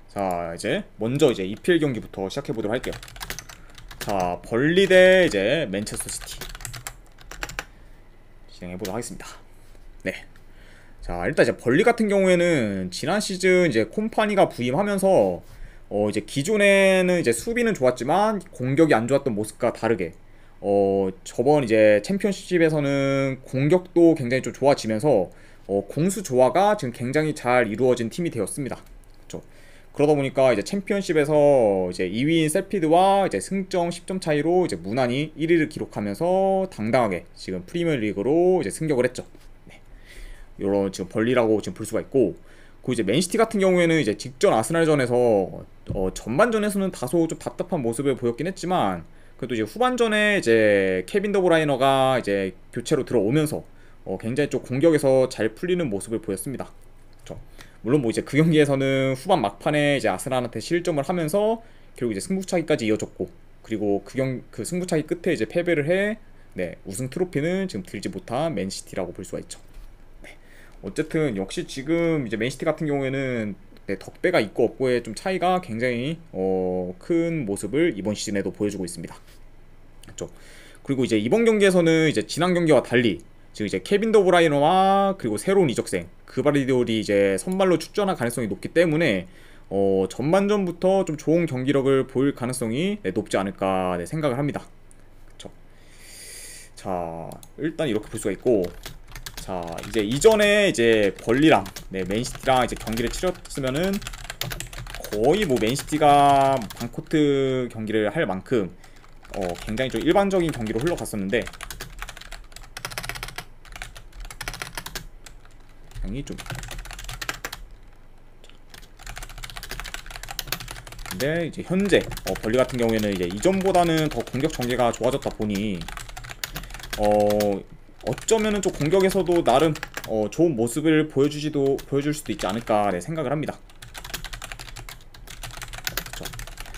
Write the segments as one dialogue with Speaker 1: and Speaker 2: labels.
Speaker 1: 자, 이제 먼저 이제 EPL 경기부터 시작해 보도록 할게요. 자, 벌리 대 이제 맨체스터 시티 진행해 보도록 하겠습니다. 네. 자, 일단 이제 벌리 같은 경우에는 지난 시즌 이제 콤파니가 부임하면서 이제 기존에는 이제 수비는 좋았지만 공격이 안 좋았던 모습과 다르게 저번 이제 챔피언십에서는 공격도 굉장히 좀 좋아지면서 공수 조화가 지금 굉장히 잘 이루어진 팀이 되었습니다. 그렇죠? 그러다 보니까 이제 챔피언십에서 이제 2위인 셀피드와 이제 승점 10점 차이로 이제 무난히 1위를 기록하면서 당당하게 지금 프리미어리그로 이제 승격을 했죠. 네. 요런 지금 벌리라고 지금 볼 수가 있고, 그 이제 맨시티 같은 경우에는 이제 직전 아스날전에서 전반전에서는 다소 좀 답답한 모습을 보였긴 했지만, 그래도 이제 후반전에 이제 케빈 더브라이너가 이제 교체로 들어오면서 굉장히 좀 공격에서 잘 풀리는 모습을 보였습니다. 그쵸? 물론 뭐 이제 그 경기에서는 후반 막판에 이제 아스날한테 실점을 하면서 결국 이제 승부차기까지 이어졌고, 그리고 그 승부차기 끝에 이제 패배를 해 우승 트로피는 지금 들지 못한 맨시티라고 볼 수가 있죠. 어쨌든 역시 지금 이제 맨시티 같은 경우에는 덕배가 있고 없고의 좀 차이가 굉장히 큰 모습을 이번 시즌에도 보여주고 있습니다. 그렇죠? 그리고 이제 이번 경기에서는 이제 지난 경기와 달리 지금 이제 케빈 더브라이너와 그리고 새로운 이적생 그바르디올이 이제 선발로 출전할 가능성이 높기 때문에 전반전부터 좀 좋은 경기력을 보일 가능성이 높지 않을까 생각을 합니다. 그렇죠? 자, 일단 이렇게 볼 수가 있고, 자, 이제 이전에 이제 벌리랑 맨시티랑 이제 경기를 치렀으면은 거의 뭐 맨시티가 반코트 경기를 할 만큼 굉장히 좀 일반적인 경기로 흘러갔었는데, 굉장히 좀 근데 이제 현재 벌리 같은 경우에는 이제 이전보다는 더 공격 전개가 좋아졌다 보니 어쩌면은 좀 공격에서도 나름 좋은 모습을 보여줄 수도 있지 않을까 생각을 합니다. 그쵸?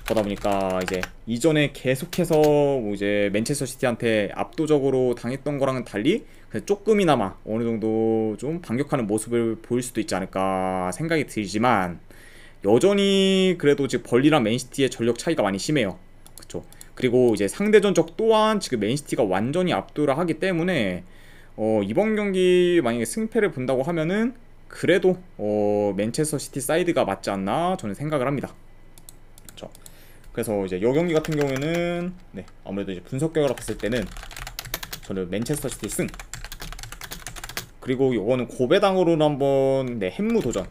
Speaker 1: 그러다 보니까 이제 이전에 계속해서 뭐 이제 맨체스터 시티한테 압도적으로 당했던 거랑은 달리 조금이나마 어느 정도 좀 반격하는 모습을 보일 수도 있지 않을까 생각이 들지만, 여전히 그래도 지금 벌리랑 맨시티의 전력 차이가 많이 심해요. 그쵸? 그리고 이제 상대 전적 또한 지금 맨시티가 완전히 압도를 하기 때문에 이번 경기 만약에 승패를 본다고 하면은 그래도 맨체스터 시티 사이드가 맞지 않나 저는 생각을 합니다. 그렇죠? 그래서 이제 이 경기 같은 경우에는 아무래도 이제 분석 결과로 봤을 때는 저는 맨체스터 시티 승, 그리고 이거는 고배당으로는 한번 햄무 도전,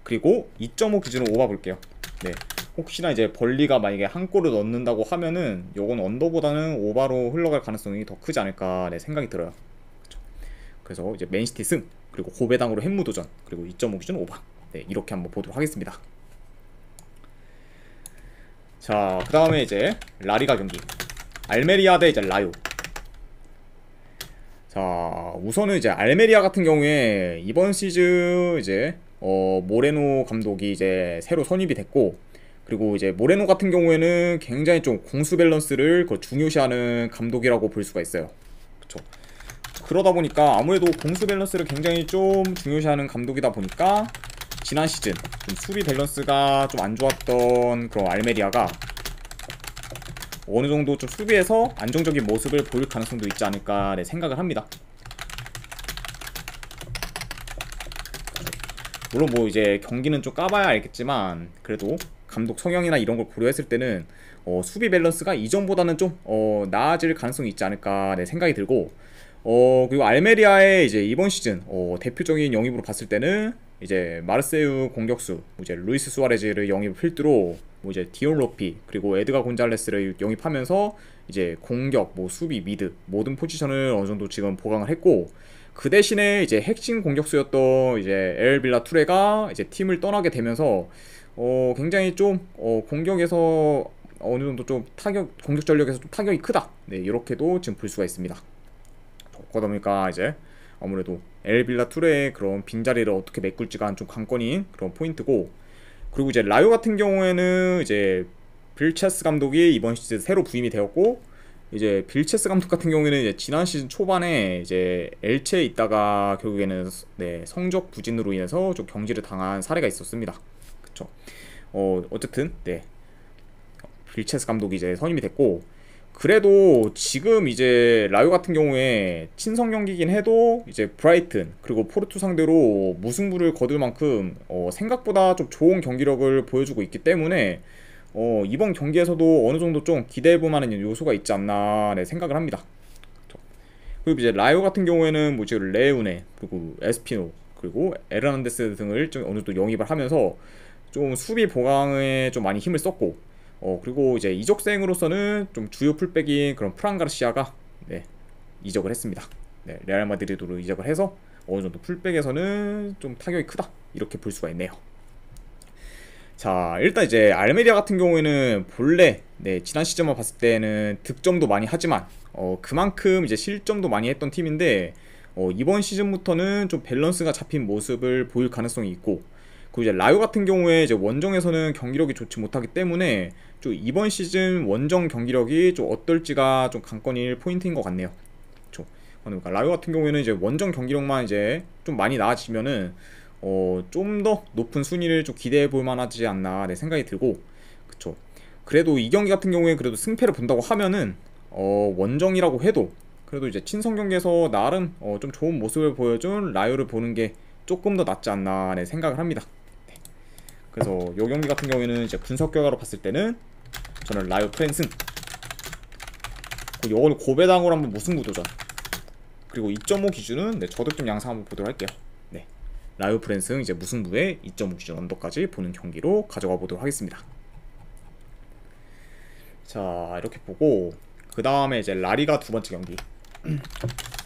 Speaker 1: 그리고 2.5 기준으로 오바 볼게요. 혹시나 이제 벌리가 만약에 한 골을 넣는다고 하면은 요건 언더보다는 오바로 흘러갈 가능성이 더 크지 않을까 생각이 들어요. 그쵸? 그래서 이제 맨시티 승, 그리고 고배당으로 햄무 도전, 그리고 2.5 기준 오바, 이렇게 한번 보도록 하겠습니다. 자, 그 다음에 이제 라리가 경기 알메리아 대 이제 라요. 자, 우선은 이제 알메리아 같은 경우에 이번 시즌 이제 모레노 감독이 이제 새로 선임이 됐고, 그리고 이제 모레노 같은 경우에는 굉장히 좀 공수 밸런스를 중요시하는 감독이라고 볼 수가 있어요. 그쵸? 그러다 보니까 아무래도 공수 밸런스를 굉장히 좀 중요시하는 감독이다 보니까 지난 시즌 좀 수비 밸런스가 좀 안 좋았던 그런 알메리아가 어느 정도 좀 수비에서 안정적인 모습을 보일 가능성도 있지 않을까 생각을 합니다. 물론 뭐 이제 경기는 좀 까봐야 알겠지만, 그래도 감독 성향이나 이런 걸 고려했을 때는 수비 밸런스가 이전보다는 좀 나아질 가능성이 있지 않을까 생각이 들고, 그리고 알메리아의 이제 이번 시즌 대표적인 영입으로 봤을 때는 이제 마르세유 공격수 이제 루이스 수아레즈를 영입을 필두로 뭐 이제 디온 로피 그리고 에드가 곤잘레스를 영입하면서 이제 공격, 뭐 수비, 미드 모든 포지션을 어느 정도 지금 보강을 했고, 그 대신에 이제 핵심 공격수였던 이제 에르 빌라 투레가 이제 팀을 떠나게 되면서 굉장히 좀 공격에서 어느 정도 좀 공격 전력에서 좀 타격이 크다. 이렇게도 지금 볼 수가 있습니다. 그러다 보니까 이제 아무래도 에르 빌라 투레의 그런 빈자리를 어떻게 메꿀지가 좀 관건인 그런 포인트고, 그리고 이제 라요 같은 경우에는 이제 빌체스 감독이 이번 시즌 새로 부임이 되었고, 이제 빌체스 감독 같은 경우에는 이제 지난 시즌 초반에 이제 엘체에 있다가 결국에는 성적 부진으로 인해서 좀 경질을 당한 사례가 있었습니다. 그쵸. 어쨌든 네, 빌체스 감독이 이제 선임이 됐고, 그래도 지금 이제 라요 같은 경우에 친선 경기긴 해도 이제 브라이튼 그리고 포르투 상대로 무승부를 거둘 만큼 생각보다 좀 좋은 경기력을 보여주고 있기 때문에 이번 경기에서도 어느 정도 좀 기대해볼 만한 요소가 있지 않나 네, 생각을 합니다. 그리고 이제 라요 같은 경우에는 뭐 지금 레우네 그리고 에스피노 그리고 에르난데스 등을 좀 어느 정도 영입을 하면서 좀 수비 보강에 좀 많이 힘을 썼고, 그리고 이제 이적생으로서는 좀 주요 풀백인 그런 프란 가르시아가 네, 이적을 했습니다. 네, 레알 마드리드로 이적을 해서 어느 정도 풀백에서는 좀 타격이 크다 이렇게 볼 수가 있네요. 자, 일단 이제 알메리아 같은 경우에는 본래 네, 지난 시즌만 봤을 때는 득점도 많이 하지만 그만큼 이제 실점도 많이 했던 팀인데, 이번 시즌부터는 좀 밸런스가 잡힌 모습을 보일 가능성이 있고, 그리고 이제 라요 같은 경우에 이제 원정에서는 경기력이 좋지 못하기 때문에 좀 이번 시즌 원정 경기력이 좀 어떨지가 좀 관건일 포인트인 것 같네요. 그렇죠. 그러니까 라요 같은 경우에는 이제 원정 경기력만 이제 좀 많이 나아지면은 좀 더 높은 순위를 좀 기대해 볼 만하지 않나 네, 생각이 들고, 그쵸. 그래도 이 경기 같은 경우에 그래도 승패를 본다고 하면은 원정이라고 해도 그래도 이제 친선 경기에서 나름 좀 좋은 모습을 보여준 라요를 보는 게 조금 더 낫지 않나 네, 생각을 합니다. 네. 그래서 이 경기 같은 경우에는 이제 분석 결과로 봤을 때는 저는 라요 프랜승, 요거는 고배당으로 한번 무승부 도전, 그리고 2.5 기준은 네, 저득점 양상 한번 보도록 할게요. 네, 라요 프랜승 이제 무승부에 2.5 기준 언더까지 보는 경기로 가져가 보도록 하겠습니다. 자, 이렇게 보고 그 다음에 이제 라리가 두 번째 경기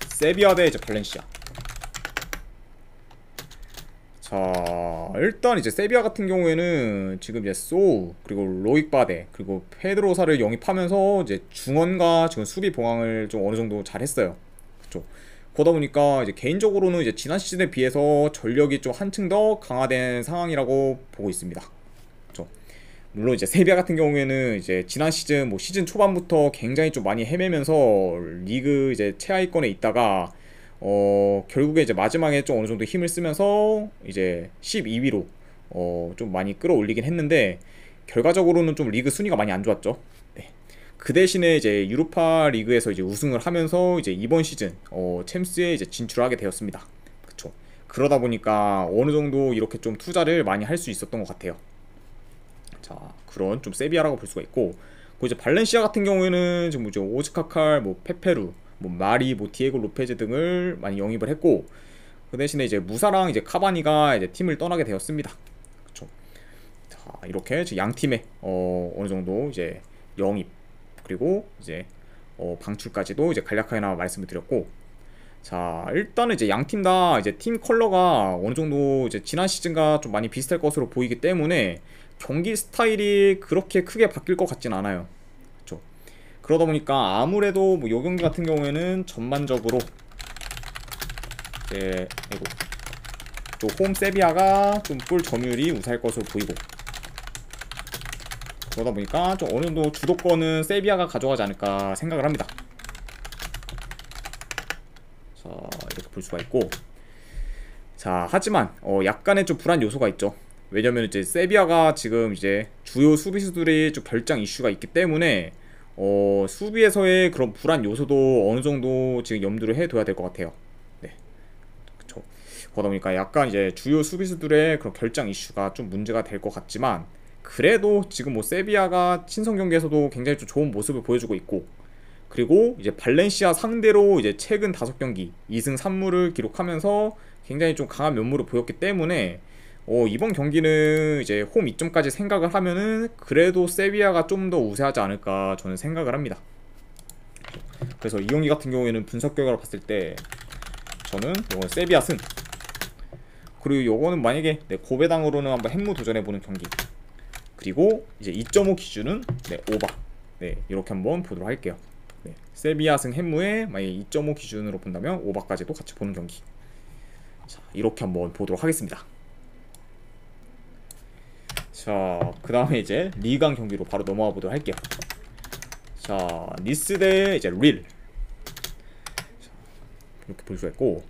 Speaker 1: 세비야 대 이제 발렌시아. 자, 일단 이제 세비야 같은 경우에는 지금 이제 소우 그리고 로익 바데 그리고 페드로사를 영입하면서 이제 중원과 지금 수비 봉황을 좀 어느 정도 잘 했어요. 그쵸. 그러다 보니까 이제 개인적으로는 이제 지난 시즌에 비해서 전력이 좀 한층 더 강화된 상황이라고 보고 있습니다. 그쵸. 물론 이제 세비야 같은 경우에는 이제 지난 시즌 뭐 시즌 초반부터 굉장히 좀 많이 헤매면서 리그 이제 최하위권에 있다가 결국에 이제 마지막에 좀 어느 정도 힘을 쓰면서 이제 12위로 좀 많이 끌어올리긴 했는데, 결과적으로는 좀 리그 순위가 많이 안 좋았죠. 네. 그 대신에 이제 유로파 리그에서 이제 우승을 하면서 이제 이번 시즌 챔스에 이제 진출하게 되었습니다. 그쵸. 그러다 보니까 어느 정도 이렇게 좀 투자를 많이 할 수 있었던 것 같아요. 자, 그런 좀 세비야라고 볼 수가 있고, 그 이제 발렌시아 같은 경우에는 지금 뭐죠, 오즈카칼, 뭐 페페루, 뭐 마리, 뭐 디에고 로페즈 등을 많이 영입을 했고, 그 대신에 이제 무사랑 이제 카바니가 이제 팀을 떠나게 되었습니다. 그쵸. 자, 이렇게 양 팀의 어느 정도 이제 영입 그리고 이제 방출까지도 이제 간략하게 말씀을 드렸고, 자, 일단은 이제 양 팀 다 이제 팀 컬러가 어느 정도 이제 지난 시즌과 좀 많이 비슷할 것으로 보이기 때문에 경기 스타일이 그렇게 크게 바뀔 것 같진 않아요. 그쵸. 그러다 보니까 아무래도 뭐 요 경기 같은 경우에는 전반적으로 이제 홈 세비야가 좀 골 점유율이 우세할 것으로 보이고, 그러다 보니까 좀 어느 정도 주도권은 세비야가 가져가지 않을까 생각을 합니다. 자, 이렇게 볼 수가 있고, 자, 하지만 약간의 좀 불안 요소가 있죠. 왜냐면 이제 세비야가 지금 이제 주요 수비수들이 좀 결장 이슈가 있기 때문에 수비에서의 그런 불안 요소도 어느 정도 지금 염두를 해둬야 될 것 같아요. 네, 그쵸. 그러다 보니까 약간 이제 주요 수비수들의 그런 결장 이슈가 좀 문제가 될 것 같지만, 그래도 지금 뭐 세비야가 친선 경기에서도 굉장히 좀 좋은 모습을 보여주고 있고, 그리고 이제 발렌시아 상대로 이제 최근 5경기 2승 3무를 기록하면서 굉장히 좀 강한 면모를 보였기 때문에 이번 경기는 이제 홈 2점까지 생각을 하면은 그래도 세비야가 좀 더 우세하지 않을까 저는 생각을 합니다. 그래서 이 경기 같은 경우에는 분석 결과로 봤을 때 저는 이건 세비야 승, 그리고 이거는 만약에 고배당으로는 한번 햄무 도전해보는 경기, 그리고 이제 2.5 기준은 오바, 이렇게 한번 보도록 할게요. 세비야 승 햄무에 만약에 2.5 기준으로 본다면 오바까지도 같이 보는 경기. 자, 이렇게 한번 보도록 하겠습니다. 자, 그 다음에 이제 리강 경기로 바로 넘어가 보도록 할게요. 자, 니스 대 이제 릴. 자, 이렇게 볼 수가 있고,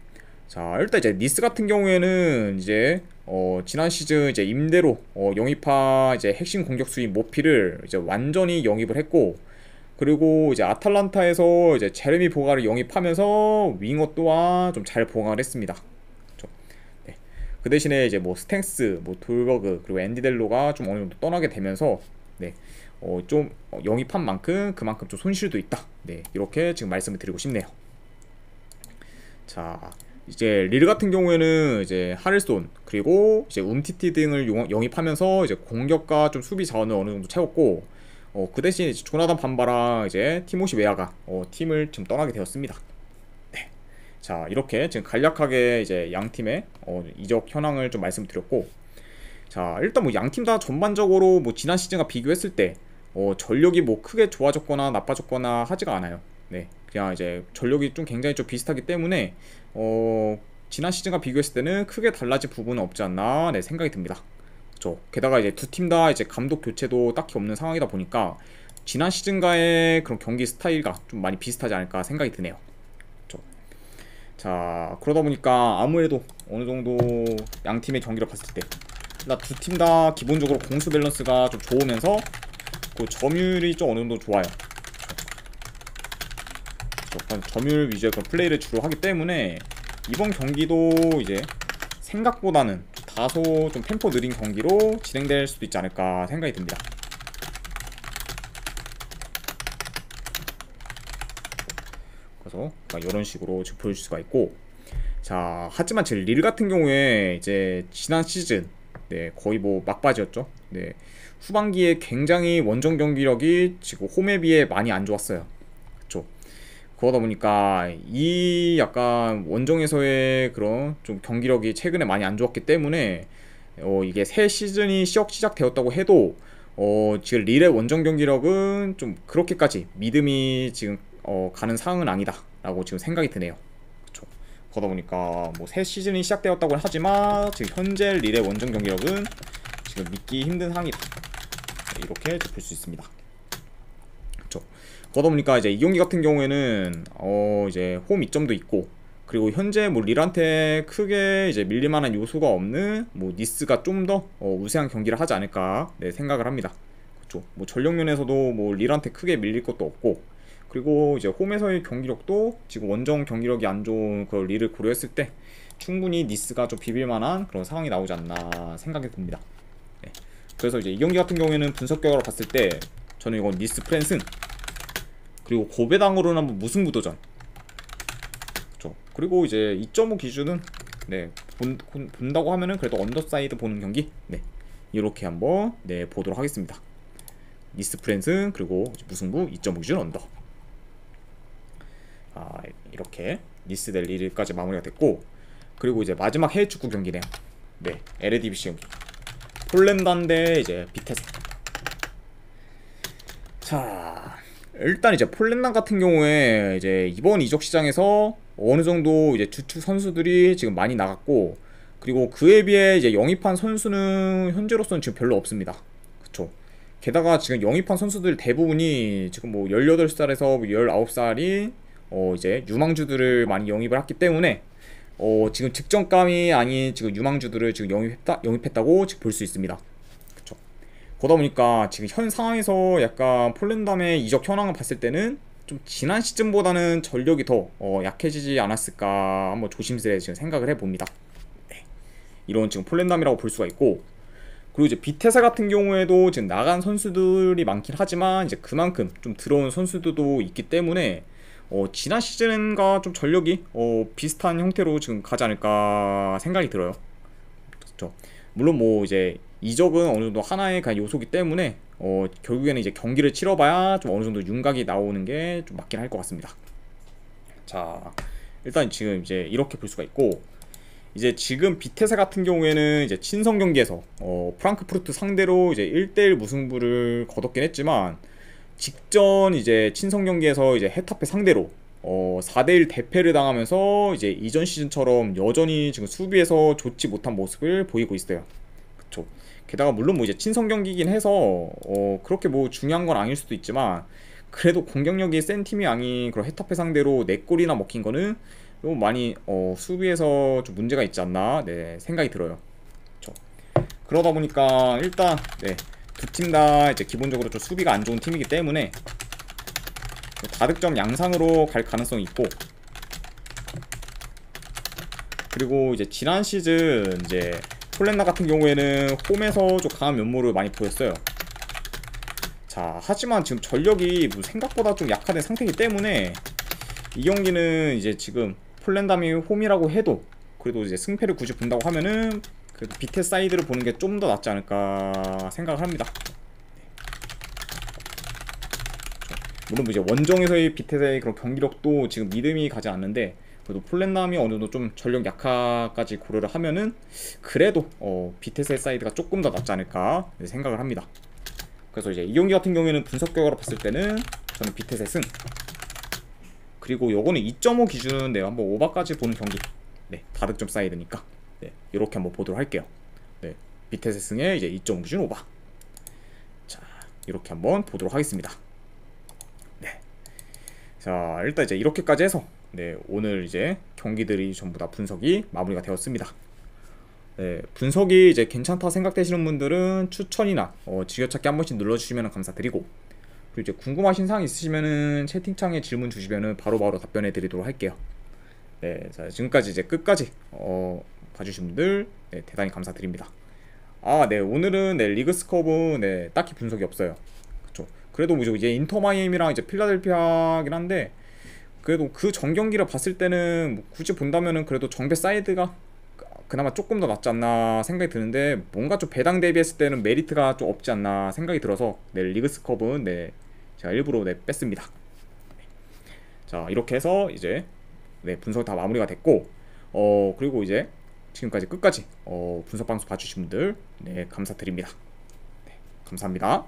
Speaker 1: 자, 일단 이제 니스 같은 경우에는 이제 지난 시즌 이제 임대로 영입한 이제 핵심 공격수인 모피를 이제 완전히 영입을 했고, 그리고 이제 아탈란타에서 이제 제레미 보가를 영입하면서 윙어 또한 좀 잘 보강을 했습니다. 그렇죠? 네. 그 대신에 이제 뭐 스탱스, 뭐 돌버그, 그리고 앤디델로가 좀 어느 정도 떠나게 되면서 네. 좀 영입한 만큼 그만큼 좀 손실도 있다. 네. 이렇게 지금 말씀을 드리고 싶네요. 자, 이제 릴 같은 경우에는 이제 하를손 그리고 이제 움티티 등을 영입하면서 이제 공격과 좀 수비 자원을 어느 정도 채웠고, 그 대신 이제 조나단 반바랑 이제 티모시 웨아가 팀을 지금 떠나게 되었습니다. 네. 자, 이렇게 지금 간략하게 이제 양 팀의 이적 현황을 좀 말씀드렸고, 자, 일단 뭐 양 팀 다 전반적으로 뭐 지난 시즌과 비교했을 때 전력이 뭐 크게 좋아졌거나 나빠졌거나 하지가 않아요. 네, 그냥 이제 전력이 좀 굉장히 좀 비슷하기 때문에 지난 시즌과 비교했을 때는 크게 달라진 부분은 없지 않나 네, 생각이 듭니다. 그렇죠. 게다가 이제 두 팀 다 이제 감독 교체도 딱히 없는 상황이다 보니까 지난 시즌과의 그런 경기 스타일과 좀 많이 비슷하지 않을까 생각이 드네요. 그렇죠. 자, 그러다 보니까 아무래도 어느 정도 양 팀의 경기를 봤을 때 두 팀 다 기본적으로 공수 밸런스가 좀 좋으면서 그 점유율이 좀 어느 정도 좋아요. 점유율 위주의 그런 플레이를 주로 하기 때문에 이번 경기도 이제 생각보다는 다소 좀 템포 느린 경기로 진행될 수도 있지 않을까 생각이 듭니다. 그래서 이런 식으로 지금 보여줄 수가 있고, 자, 하지만 제 릴 같은 경우에 이제 지난 시즌 네, 거의 뭐 막바지였죠. 네, 후반기에 굉장히 원정 경기력이 지금 홈에 비해 많이 안 좋았어요. 그렇죠. 그러다 보니까 이 약간 원정에서의 그런 좀 경기력이 최근에 많이 안 좋았기 때문에 이게 새 시즌이 시작되었다고 해도 지금 릴의 원정 경기력은 좀 그렇게까지 믿음이 지금 가는 상황은 아니다 라고 지금 생각이 드네요. 그쵸. 그러다 보니까 뭐 새 시즌이 시작되었다고 하지만 지금 현재 릴의 원정 경기력은 지금 믿기 힘든 상황이다, 이렇게 볼 수 있습니다. 그쵸. 그러다 보니까 이제 이 경기 같은 경우에는 이제 홈 이점도 있고, 그리고 현재 뭐 릴한테 크게 이제 밀릴만한 요소가 없는 뭐 니스가 좀 더 우세한 경기를 하지 않을까 네, 생각을 합니다. 그렇죠. 뭐 전력 면에서도 뭐 릴한테 크게 밀릴 것도 없고, 그리고 이제 홈에서의 경기력도 지금 원정 경기력이 안 좋은 그 릴을 고려했을 때 충분히 니스가 좀 비빌만한 그런 상황이 나오지 않나 생각이 듭니다. 네. 그래서 이제 이 경기 같은 경우에는 분석 결과로 봤을 때 저는 이건 니스 프랜승, 그리고 고배당으로는 한번 무승부도전. 그렇죠. 그리고 이제 2.5 기준은 네, 본다고 하면은 그래도 언더사이드 보는 경기 네, 이렇게 한번 네, 보도록 하겠습니다. 니스 프랜승 그리고 무승부 2.5 기준 언더. 이렇게 니스 대 릴까지 마무리가 됐고, 그리고 이제 마지막 해외 축구 경기네요. 네, 에레디비시 경기. 폴란드인데 이제 비테스. 자, 일단 이제 폴란드 같은 경우에 이제 이번 이적 시장에서 어느 정도 이제 주축 선수들이 지금 많이 나갔고, 그리고 그에 비해 이제 영입한 선수는 현재로서는 지금 별로 없습니다. 그쵸. 게다가 지금 영입한 선수들 대부분이 지금 뭐 18살에서 19살이 이제 유망주들을 많이 영입을 했기 때문에 지금 직전감이 아닌 지금 유망주들을 지금 영입했다고 지금 볼 수 있습니다. 그쵸. 그러다 보니까 지금 현 상황에서 약간 폴란드의 이적 현황을 봤을 때는 좀 지난 시즌보다는 전력이 더 약해지지 않았을까 한번 조심스레 지금 생각을 해봅니다. 네. 이런 지금 폴란드이라고 볼 수가 있고, 그리고 이제 비테사 같은 경우에도 지금 나간 선수들이 많긴 하지만 이제 그만큼 좀 들어온 선수들도 있기 때문에 지난 시즌과 좀 전력이 비슷한 형태로 지금 가지 않을까 생각이 들어요. 그렇죠. 물론 뭐 이제 이적은 어느 정도 하나의 그냥 요소기 때문에 결국에는 이제 경기를 치러봐야 좀 어느 정도 윤곽이 나오는 게 좀 맞긴 할 것 같습니다. 자, 일단 지금 이제 이렇게 볼 수가 있고, 이제 지금 비테사 같은 경우에는 이제 친선 경기에서 프랑크푸르트 상대로 이제 1대1 무승부를 거뒀긴 했지만, 직전 이제 친선 경기에서 이제 헤타페 상대로 4대1 대패를 당하면서 이제 이전 시즌처럼 여전히 지금 수비에서 좋지 못한 모습을 보이고 있어요. 그쵸. 게다가 물론 뭐 이제 친선 경기긴 해서 그렇게 뭐 중요한 건 아닐 수도 있지만, 그래도 공격력이 센 팀이 아닌 그런 헤타페 상대로 4골이나 먹힌 거는 요 많이 수비에서 좀 문제가 있지 않나 네 생각이 들어요. 그쵸. 그러다 보니까 일단 네 두 팀 다 이제 기본적으로 좀 수비가 안 좋은 팀이기 때문에 다득점 양상으로 갈 가능성이 있고, 그리고 이제 지난 시즌 이제 폴렌나 같은 경우에는 홈에서 좀 강한 면모를 많이 보였어요. 자, 하지만 지금 전력이 뭐 생각보다 좀 약화된 상태이기 때문에 이 경기는 이제 지금 폴렌담이 홈이라고 해도 그래도 이제 승패를 굳이 본다고 하면은 그래도 비테 사이드를 보는 게 좀 더 낫지 않을까 생각을 합니다. 물론 이제 원정에서의 비테의 그런 경기력도 지금 믿음이 가지 않는데, 그래도 폴렌담이 어느 정도 좀 전력 약화까지 고려를 하면은 그래도 비테스의 사이드가 조금 더 낫지 않을까 생각을 합니다. 그래서 이제 이 경기 같은 경우에는 분석 결과로 봤을 때는 저는 비테스의 승, 그리고 요거는 2.5 기준 네 한번 오버까지 보는 경기, 네 다득점 사이드니까 네 이렇게 한번 보도록 할게요. 네 비테스의 승에 이제 2.5 기준 오버, 자 이렇게 한번 보도록 하겠습니다. 네, 자 일단 이제 이렇게까지 해서 네 오늘 이제 경기들이 전부 다 분석이 마무리가 되었습니다. 네, 분석이 이제 괜찮다 생각되시는 분들은 추천이나 즐겨찾기 한 번씩 눌러주시면 감사드리고, 그리고 이제 궁금하신 사항 있으시면은 채팅창에 질문 주시면은 바로바로 답변해 드리도록 할게요. 네, 자 지금까지 이제 끝까지 봐주신 분들 네, 대단히 감사드립니다. 아, 네 오늘은 네 리그스컵은 네 딱히 분석이 없어요. 그쵸? 그래도 뭐 이제 인터 마이애미랑 이제 필라델피아긴 한데, 그래도 그 전 경기를 봤을 때는 뭐 굳이 본다면은 그래도 정배 사이드가 그나마 조금 더 낫지 않나 생각이 드는데, 뭔가 좀 배당 대비했을 때는 메리트가 좀 없지 않나 생각이 들어서 네 리그스컵은 네 제가 일부러 네 뺐습니다. 자 이렇게 해서 이제 네 분석 다 마무리가 됐고, 그리고 이제 지금까지 끝까지 분석 방송 봐주신 분들 네 감사드립니다. 네, 감사합니다.